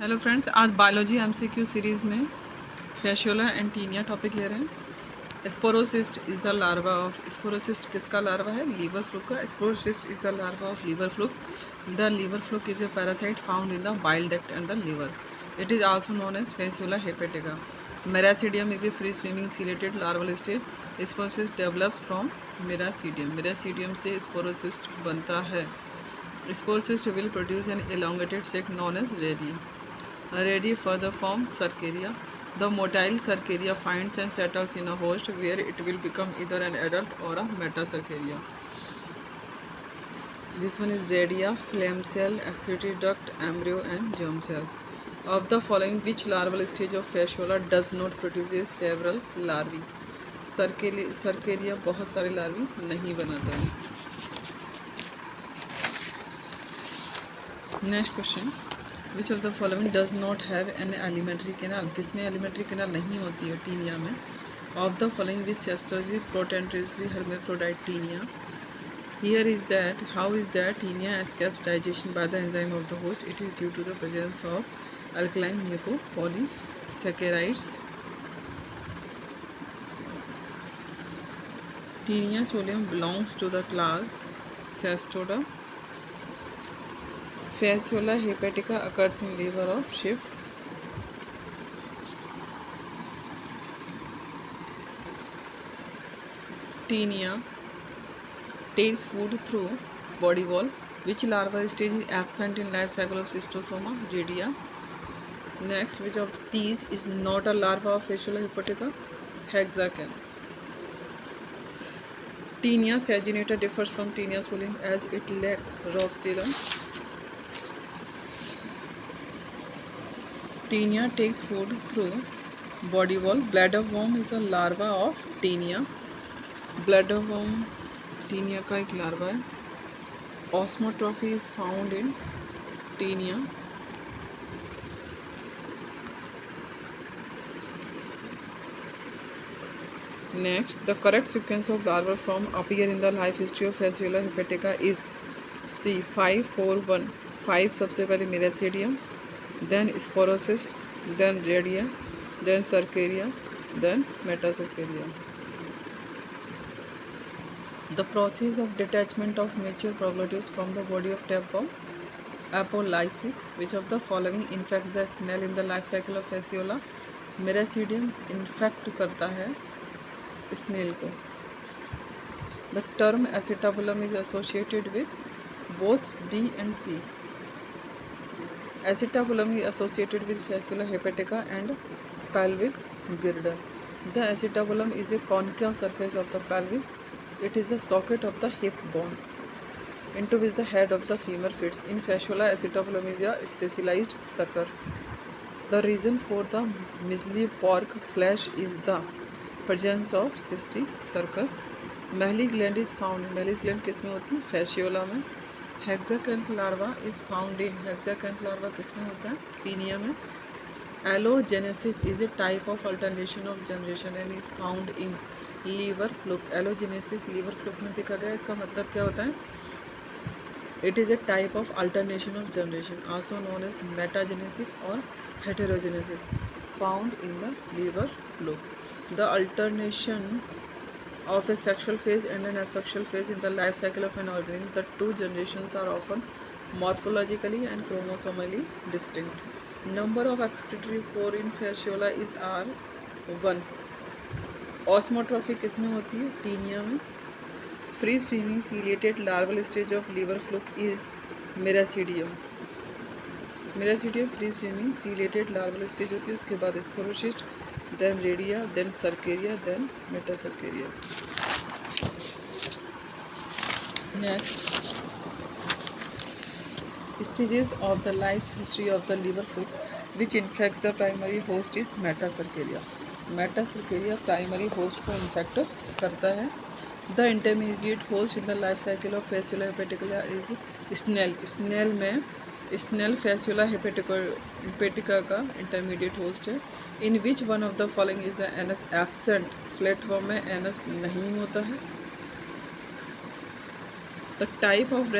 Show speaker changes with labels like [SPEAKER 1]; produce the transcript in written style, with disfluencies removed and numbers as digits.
[SPEAKER 1] Hello friends, आज biology MCQ series में Fasciola and Taenia topic ले रहे हैं। Sporocyst is the larva of, sporocyst किसका लार्वा है? लीवर फ्लूक का। Sporocyst is the larva of liver fluke. The liver fluke is a parasite found in the bile duct and the liver. It is also known as Fasciola hepatica. Meracidium is a free swimming ciliated larval stage. Sporocyst develops from meracidium. Meracidium से sporocyst बनता है. Sporocyst will produce an elongated sac known as radii. Radii further form cercaria. The motile cercaria finds and settles in a host where it will become either an adult or a metacercaria. This one is radia, phloem cell, excretory duct, embryo and germ cells. Of the following, which larval stage of Fasciola does not produce several larvae? Cercaria बहुत सारे larvae नहीं बनाता है. Next question, which of the following does not have an alimentary canal? किसमें alimentary canal नहीं होती है? Taenia में. Of the following which cestode protandrously hermaphrodite Taenia? Here is that, how is that Taenia escapes digestion by the enzyme of the host? It is due to the presence of alkaline mucopolysaccharides. Taenia solium belongs to the class Cestoda. Fasciola hepatica occurs in liver of sheep. Taenia takes food through body wall. Which larval stage is absent in life cycle of Schistosoma? Radia. Next, which of these is not a larva of Fasciola hepatica? Hexacanth. Taenia saginata differs from Taenia solium as it lacks rostrum. Taenia takes food through body wall. Bladder worm is a larva of Taenia. Bladder worm Taenia का एक larva है. Osmotrophy is found in Taenia. Next, the correct sequence of larva form appear in the life history of Fasciola hepatica is C 5 4 1. 5 सबसे पहले miracidium, then sporocyst, then redia, then cercaria, then metacercaria. The process of detachment of mature proglottids from the body of tapeworm, apolysis. Which of the following infects the snail in the life cycle of Fasciola? Meracidium infect करता है snail को. The term acetabulum is associated with both B and C. Acetabulum is associated with Fasciola hepatica and pelvic girdle. The acetabulum is a concave surface of the pelvis. It is the socket of the hip bone into which the head of the femur fits. In Fasciola, acetabulum is a specialized sucker. The reason for the measly pork flesh is the presence of cysticercus. Mammary gland is found. Mammary gland किस में होती है? Fasciola में. Hexacanth larva is found in. Hexacanth larva किस में होता है? Taenia में. Allogenesis is a type of alternation of generation and is found in liver fluke. Allogenesis liver fluke में देखा गया. इसका मतलब क्या होता है? It is a type of alternation of generation, also known as metagenesis और heterogenesis, found in the liver fluke. The alternation of a sexual phase and an asexual phase in the life cycle of an organism. The two generations are often morphologically and chromosomally distinct. Number of excretory pore in Fasciola is R1. Osmotrophy किस में होती है? Taenia में. Free swimming ciliated larval stage of liver fluke is miracidium. Miracidium free swimming ciliated larval stage होती है. उसके बाद sporocyst, then redia, then cercaria, then metacercaria. Next, stages of the life history of the liver fluke which infects the primary host is metacercaria. Metacercaria primary host को infect करता है. The intermediate host in the life cycle of Fasciola hepatica is snail. Snail में snail Fasciola hepatica का intermediate host है. In which one of the following is the anus absent? Flatworm में anus नहीं होता है. The type of